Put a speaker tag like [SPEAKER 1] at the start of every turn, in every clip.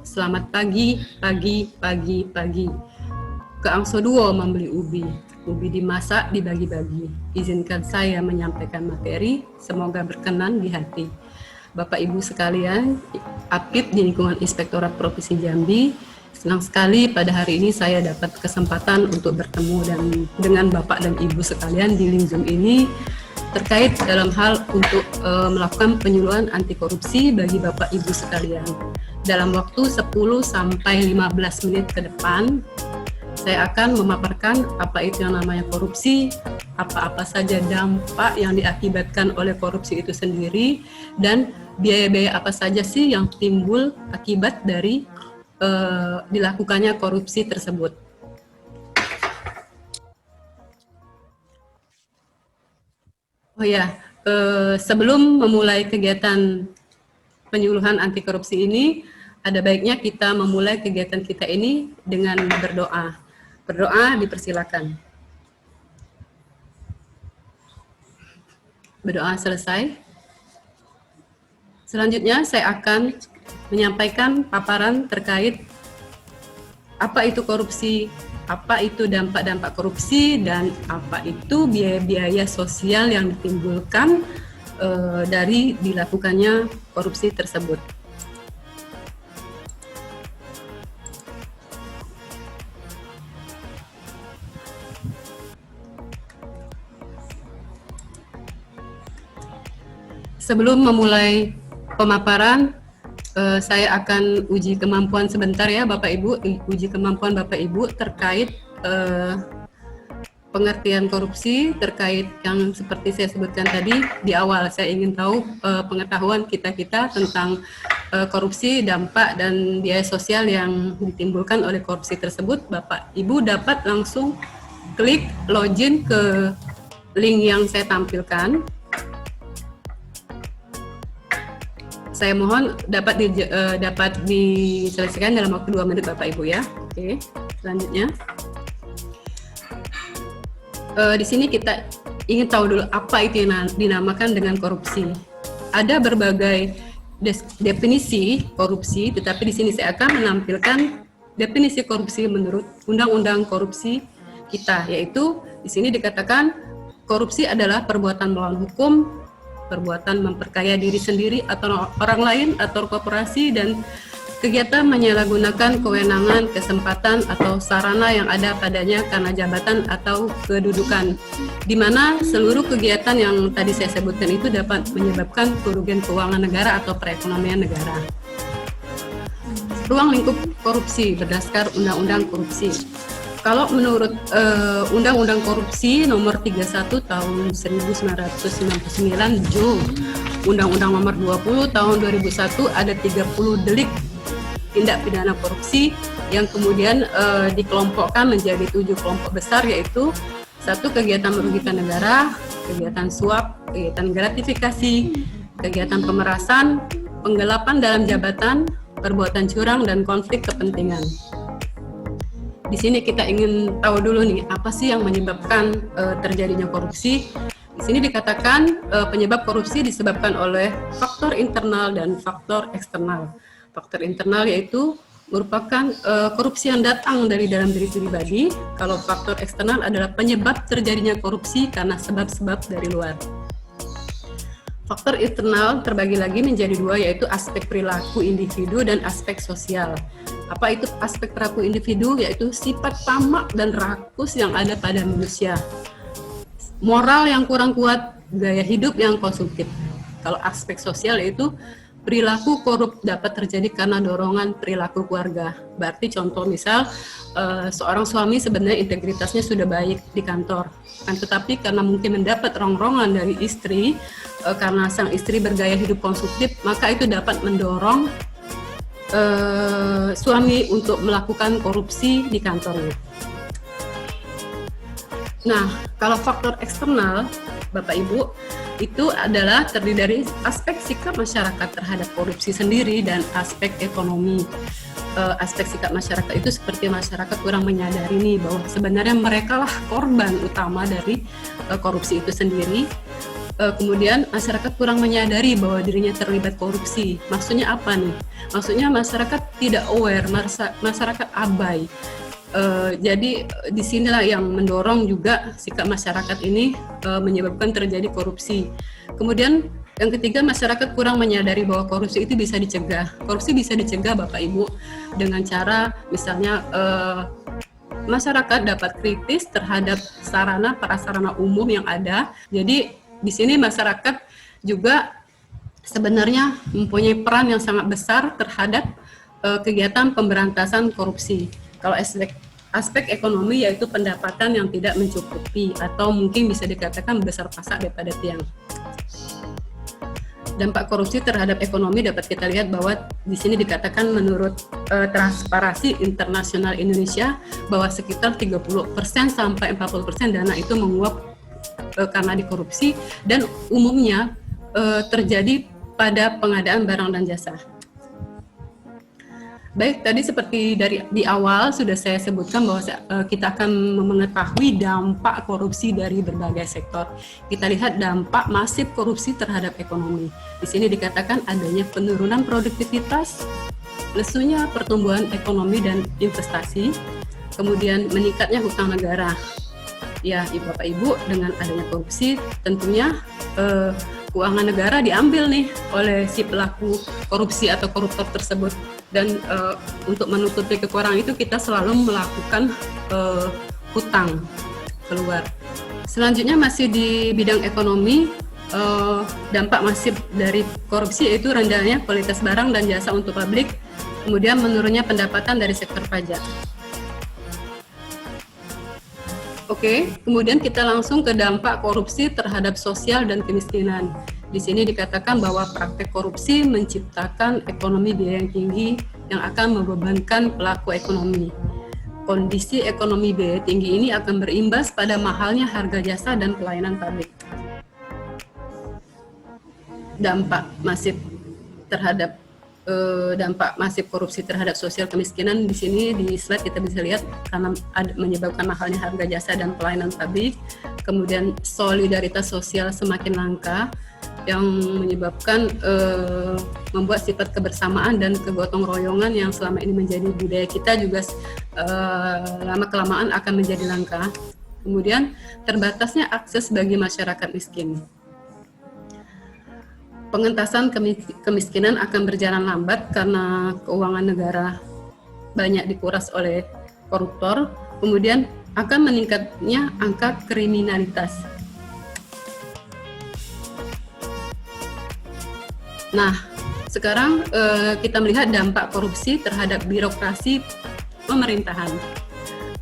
[SPEAKER 1] Selamat pagi. Ke Angso Duo membeli ubi. Ubi dimasak, dibagi-bagi. Izinkan saya menyampaikan materi, semoga berkenan di hati. Bapak Ibu sekalian, Apit di lingkungan Inspektorat Provinsi Jambi, senang sekali pada hari ini saya dapat kesempatan untuk bertemu dengan Bapak dan Ibu sekalian di link Zoom ini terkait dalam hal untuk melakukan penyuluhan anti korupsi bagi Bapak Ibu sekalian. Dalam waktu 10 sampai 15 menit ke depan, saya akan memaparkan apa itu yang namanya korupsi, apa-apa saja dampak yang diakibatkan oleh korupsi itu sendiri, dan biaya-biaya apa saja sih yang timbul akibat dari dilakukannya korupsi tersebut. Oh ya, sebelum memulai kegiatan penyuluhan anti korupsi ini, ada baiknya kita memulai kegiatan kita ini dengan berdoa. Berdoa dipersilakan. Berdoa selesai. Selanjutnya saya akan menyampaikan paparan terkait apa itu korupsi, apa itu dampak-dampak korupsi, dan apa itu biaya-biaya sosial yang ditimbulkan dari dilakukannya korupsi tersebut. Sebelum memulai pemaparan, saya akan uji kemampuan sebentar ya Bapak Ibu, uji kemampuan Bapak Ibu terkait pengertian korupsi, terkait yang seperti saya sebutkan tadi di awal. Saya ingin tahu pengetahuan kita tentang korupsi, dampak, dan biaya sosial yang ditimbulkan oleh korupsi tersebut. Bapak Ibu dapat langsung klik login ke link yang saya tampilkan. Saya mohon dapat diselesaikan dalam waktu 2 menit Bapak Ibu ya. Oke, selanjutnya. Di sini kita ingin tahu dulu apa itu yang dinamakan dengan korupsi. Ada berbagai definisi korupsi, tetapi di sini saya akan menampilkan definisi korupsi menurut Undang-Undang Korupsi kita, yaitu di sini dikatakan korupsi adalah perbuatan melawan hukum, perbuatan memperkaya diri sendiri atau orang lain atau korporasi, dan kegiatan menyalahgunakan kewenangan, kesempatan, atau sarana yang ada padanya karena jabatan atau kedudukan, di mana seluruh kegiatan yang tadi saya sebutkan itu dapat menyebabkan kerugian keuangan negara atau perekonomian negara. Ruang lingkup korupsi berdasar Undang-Undang Korupsi. Kalau menurut Undang-Undang Korupsi Nomor 31 Tahun 1999 Jo, Undang-Undang Nomor 20 Tahun 2001 ada 30 delik tindak pidana korupsi yang kemudian dikelompokkan menjadi 7 kelompok besar, yaitu 1. Kegiatan merugikan negara, kegiatan suap, kegiatan gratifikasi, kegiatan pemerasan, penggelapan dalam jabatan, perbuatan curang, dan konflik kepentingan. Di sini kita ingin tahu dulu nih, apa sih yang menyebabkan terjadinya korupsi. Di sini dikatakan penyebab korupsi disebabkan oleh faktor internal dan faktor eksternal. Faktor internal yaitu merupakan korupsi yang datang dari dalam diri pribadi. Kalau faktor eksternal adalah penyebab terjadinya korupsi karena sebab-sebab dari luar. Faktor internal terbagi lagi menjadi 2, yaitu aspek perilaku individu dan aspek sosial. Apa itu aspek perilaku individu? Yaitu sifat tamak dan rakus yang ada pada manusia. Moral yang kurang kuat, gaya hidup yang konsumtif. Kalau aspek sosial yaitu perilaku korup dapat terjadi karena dorongan perilaku keluarga. Berarti contoh misal seorang suami sebenarnya integritasnya sudah baik di kantor, tetapi karena mungkin mendapat rongrongan dari istri, karena sang istri bergaya hidup konsumtif, maka itu dapat mendorong suami untuk melakukan korupsi di kantornya. Nah, kalau faktor eksternal, Bapak Ibu, itu adalah terdiri dari aspek sikap masyarakat terhadap korupsi sendiri dan aspek ekonomi. Aspek sikap masyarakat itu seperti masyarakat kurang menyadari nih bahwa sebenarnya mereka lah korban utama dari korupsi itu sendiri. kemudian masyarakat kurang menyadari bahwa dirinya terlibat korupsi. Maksudnya apa nih? Maksudnya masyarakat tidak aware, masyarakat abai. Jadi disinilah yang mendorong juga sikap masyarakat ini menyebabkan terjadi korupsi. Kemudian yang ketiga, masyarakat kurang menyadari bahwa korupsi itu bisa dicegah. Korupsi bisa dicegah Bapak Ibu dengan cara misalnya masyarakat dapat kritis terhadap prasarana umum yang ada. Jadi di sini masyarakat juga sebenarnya mempunyai peran yang sangat besar terhadap kegiatan pemberantasan korupsi. Kalau aspek ekonomi yaitu pendapatan yang tidak mencukupi atau mungkin bisa dikatakan besar pasak daripada tiang. Dampak korupsi terhadap ekonomi dapat kita lihat bahwa di sini dikatakan menurut Transparansi Internasional Indonesia bahwa sekitar 30% sampai 40% dana itu menguap karena dikorupsi dan umumnya terjadi pada pengadaan barang dan jasa. Baik, tadi seperti di awal sudah saya sebutkan bahwa kita akan mengetahui dampak korupsi dari berbagai sektor. Kita lihat dampak masif korupsi terhadap ekonomi. Di sini dikatakan adanya penurunan produktivitas, lesunya pertumbuhan ekonomi dan investasi, kemudian meningkatnya hutang negara. Ya, Bapak Ibu, dengan adanya korupsi tentunya keuangan negara diambil nih oleh si pelaku korupsi atau koruptor tersebut. Dan untuk menutupi kekurangan itu kita selalu melakukan hutang keluar. Selanjutnya masih di bidang ekonomi, dampak masif dari korupsi yaitu rendahnya kualitas barang dan jasa untuk publik, kemudian menurunnya pendapatan dari sektor pajak. Oke, kemudian kita langsung ke dampak korupsi terhadap sosial dan kemiskinan. Di sini dikatakan bahwa praktek korupsi menciptakan ekonomi biaya yang tinggi yang akan membebankan pelaku ekonomi. Kondisi ekonomi biaya tinggi ini akan berimbas pada mahalnya harga jasa dan pelayanan publik. Dampak masif korupsi terhadap sosial kemiskinan di sini di slide kita bisa lihat karena menyebabkan mahalnya harga jasa dan pelayanan publik, kemudian solidaritas sosial semakin langka yang menyebabkan membuat sifat kebersamaan dan kegotong royongan yang selama ini menjadi budaya kita juga lama-kelamaan akan menjadi langka. Kemudian terbatasnya akses bagi masyarakat miskin. Pengentasan kemiskinan akan berjalan lambat karena keuangan negara banyak dikuras oleh koruptor, kemudian akan meningkatnya angka kriminalitas. Nah, sekarang kita melihat dampak korupsi terhadap birokrasi pemerintahan.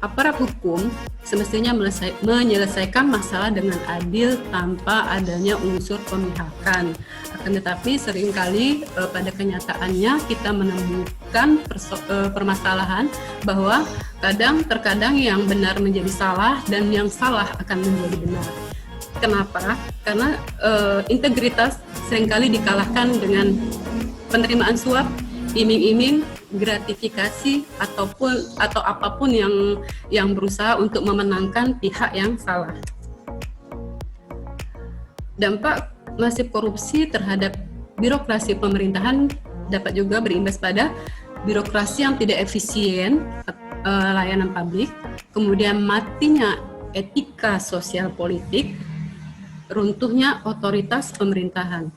[SPEAKER 1] Aparat hukum semestinya menyelesaikan masalah dengan adil tanpa adanya unsur pemihakan. Akan tetapi seringkali pada kenyataannya kita menemukan permasalahan bahwa terkadang yang benar menjadi salah dan yang salah akan menjadi benar. Kenapa? Karena integritas seringkali dikalahkan dengan penerimaan suap, iming-iming, gratifikasi atau apapun yang berusaha untuk memenangkan pihak yang salah. Dampak masif korupsi terhadap birokrasi pemerintahan dapat juga berimbas pada birokrasi yang tidak efisien, layanan publik, kemudian matinya etika sosial politik, runtuhnya otoritas pemerintahan.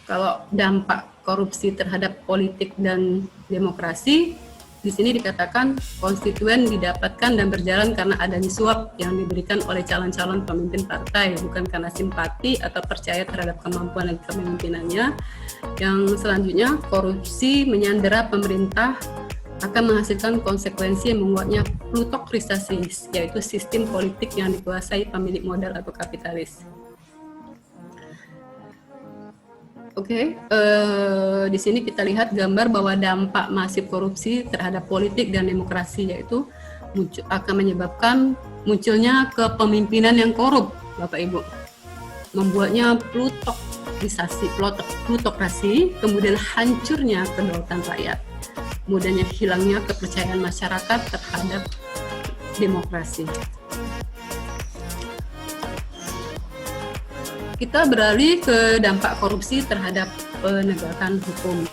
[SPEAKER 1] Kalau dampak korupsi terhadap politik dan demokrasi, di sini dikatakan konstituen didapatkan dan berjalan karena adanya suap yang diberikan oleh calon-calon pemimpin partai, bukan karena simpati atau percaya terhadap kemampuan dan kepemimpinannya. Yang selanjutnya, korupsi menyandera pemerintah akan menghasilkan konsekuensi yang membuatnya plutokrisasi, yaitu sistem politik yang dikuasai pemilik modal atau kapitalis. Oke, di sini kita lihat gambar bahwa dampak masif korupsi terhadap politik dan demokrasi yaitu akan menyebabkan munculnya kepemimpinan yang korup, Bapak Ibu, membuatnya plutokrasi, kemudian hancurnya kedaulatan rakyat, mudahnya hilangnya kepercayaan masyarakat terhadap demokrasi. Kita beralih ke dampak korupsi terhadap penegakan hukum.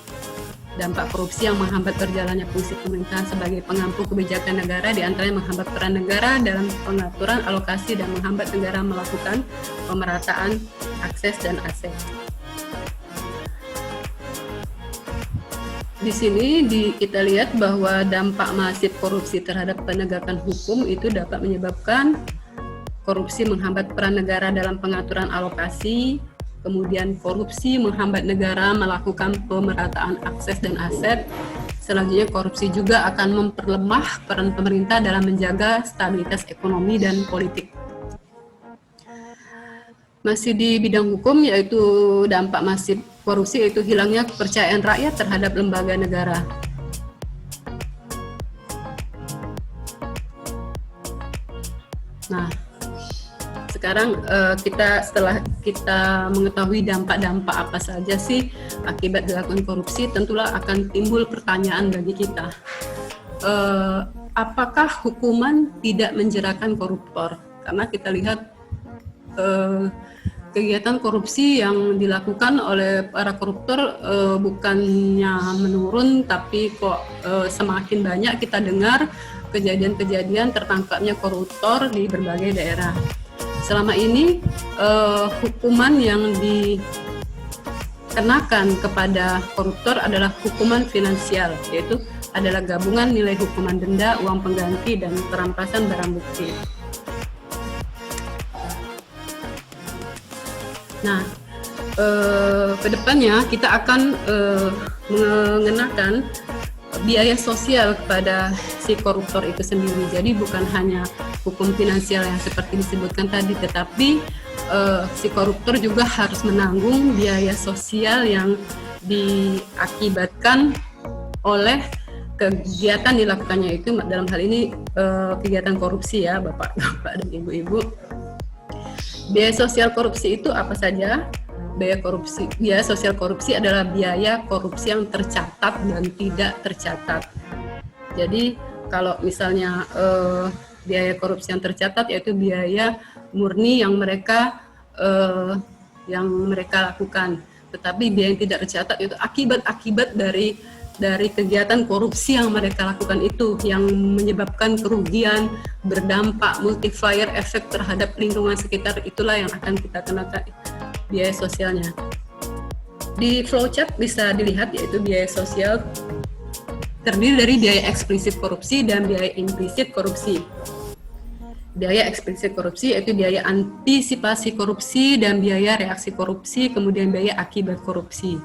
[SPEAKER 1] Dampak korupsi yang menghambat berjalannya fungsi pemerintahan sebagai pengampu kebijakan negara, diantaranya menghambat peran negara dalam pengaturan alokasi dan menghambat negara melakukan pemerataan akses dan aset. Di sini kita lihat bahwa dampak masif korupsi terhadap penegakan hukum itu dapat menyebabkan korupsi menghambat peran negara dalam pengaturan alokasi, kemudian korupsi menghambat negara melakukan pemerataan akses dan aset. Selanjutnya korupsi juga akan memperlemah peran pemerintah dalam menjaga stabilitas ekonomi dan politik. Masih di bidang hukum, yaitu dampak masif korupsi yaitu hilangnya kepercayaan rakyat terhadap lembaga negara. Nah, sekarang setelah kita mengetahui dampak-dampak apa saja sih akibat dilakukan korupsi, tentulah akan timbul pertanyaan bagi kita. Apakah hukuman tidak menjerakan koruptor? Karena kita lihat kegiatan korupsi yang dilakukan oleh para koruptor bukannya menurun, tapi kok semakin banyak kita dengar kejadian-kejadian tertangkapnya koruptor di berbagai daerah. Selama ini hukuman yang dikenakan kepada koruptor adalah hukuman finansial, yaitu adalah gabungan nilai hukuman denda, uang pengganti, dan perampasan barang bukti. Nah, kedepannya kita akan mengenakan biaya sosial kepada si koruptor itu sendiri. Jadi bukan hanya hukum finansial yang seperti disebutkan tadi, tetapi si koruptor juga harus menanggung biaya sosial yang diakibatkan oleh kegiatan dilakukannya itu, dalam hal ini kegiatan korupsi ya Bapak dan Ibu-ibu. Biaya sosial korupsi itu apa saja? Biaya sosial korupsi adalah biaya korupsi yang tercatat dan tidak tercatat. Jadi kalau misalnya biaya korupsi yang tercatat yaitu biaya murni yang mereka lakukan. Tetapi biaya yang tidak tercatat itu akibat-akibat dari kegiatan korupsi yang mereka lakukan itu, yang menyebabkan kerugian, berdampak multiplier efek terhadap lingkungan sekitar, itulah yang akan kita kenakan biaya sosialnya. Di flowchart bisa dilihat yaitu biaya sosial terdiri dari biaya eksplisit korupsi dan biaya implisit korupsi. Biaya eksplisit korupsi yaitu biaya antisipasi korupsi dan biaya reaksi korupsi, kemudian biaya akibat korupsi.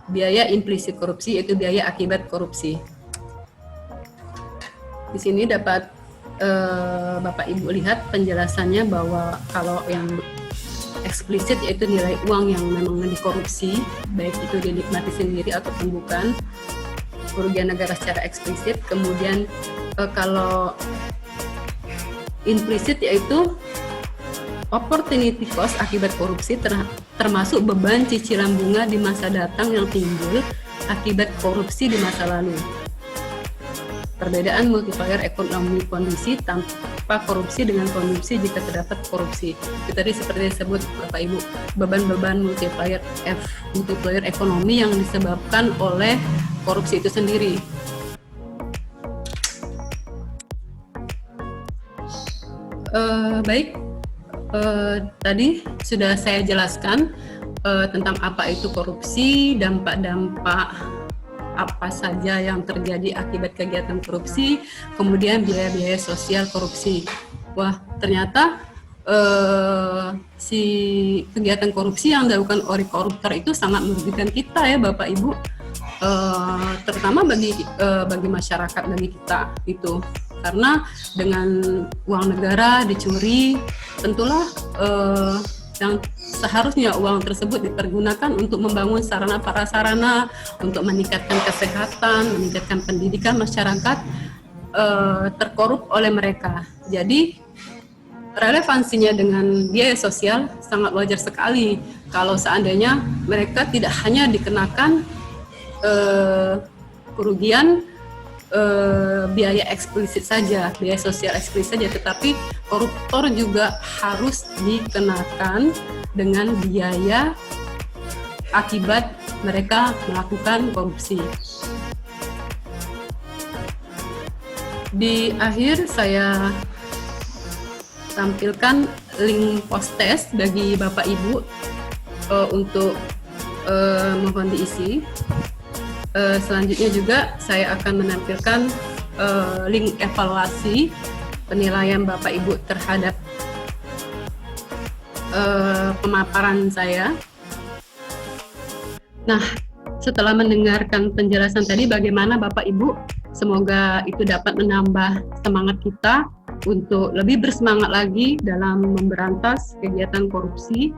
[SPEAKER 1] Biaya implisit korupsi yaitu biaya akibat korupsi. Di sini dapat Bapak Ibu lihat penjelasannya bahwa kalau yang eksplisit yaitu nilai uang yang memang dikorupsi, baik itu dinikmati sendiri ataupun bukan, kerugian negara secara eksplisit. Kemudian kalau implisit yaitu opportunity cost akibat korupsi, termasuk beban cicilan bunga di masa datang yang timbul akibat korupsi di masa lalu. Perbedaan multiplier ekonomi kondisi tanpa korupsi dengan kondisi jika terdapat korupsi. Itu tadi seperti disebut Bapak Ibu, beban-beban multiplier ekonomi yang disebabkan oleh korupsi itu sendiri. Baik. Tadi sudah saya jelaskan tentang apa itu korupsi, dampak-dampak apa saja yang terjadi akibat kegiatan korupsi, kemudian biaya-biaya sosial korupsi. Wah, ternyata si kegiatan korupsi yang dilakukan oleh koruptor itu sangat merugikan kita ya Bapak Ibu, terutama bagi masyarakat, bagi kita itu. Karena dengan uang negara dicuri, tentulah yang seharusnya uang tersebut dipergunakan untuk membangun sarana prasarana, untuk meningkatkan kesehatan, meningkatkan pendidikan masyarakat, terkorup oleh mereka. Jadi relevansinya dengan biaya sosial sangat wajar sekali kalau seandainya mereka tidak hanya dikenakan kerugian biaya eksplisit saja, biaya sosial eksplisit saja, tetapi koruptor juga harus dikenakan dengan biaya akibat mereka melakukan korupsi. Di akhir saya tampilkan link post test bagi Bapak Ibu untuk mohon diisi. Selanjutnya juga saya akan menampilkan link evaluasi penilaian Bapak Ibu terhadap pemaparan saya. Nah, setelah mendengarkan penjelasan tadi, bagaimana Bapak Ibu? Semoga itu dapat menambah semangat kita untuk lebih bersemangat lagi dalam memberantas kegiatan korupsi.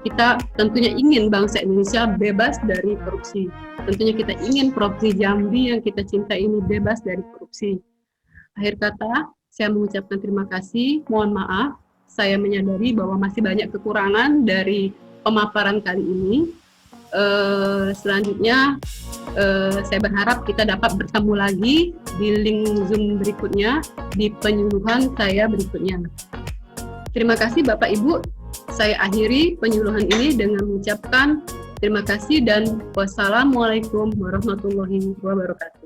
[SPEAKER 1] Kita tentunya ingin bangsa Indonesia bebas dari korupsi. Tentunya kita ingin Provinsi Jambi yang kita cintai ini bebas dari korupsi. Akhir kata, saya mengucapkan terima kasih. Mohon maaf, saya menyadari bahwa masih banyak kekurangan dari pemaparan kali ini. Selanjutnya, saya berharap kita dapat bertemu lagi di link Zoom berikutnya, di penyuluhan saya berikutnya. Terima kasih Bapak Ibu. Saya akhiri penyuluhan ini dengan mengucapkan terima kasih dan wassalamualaikum warahmatullahi wabarakatuh.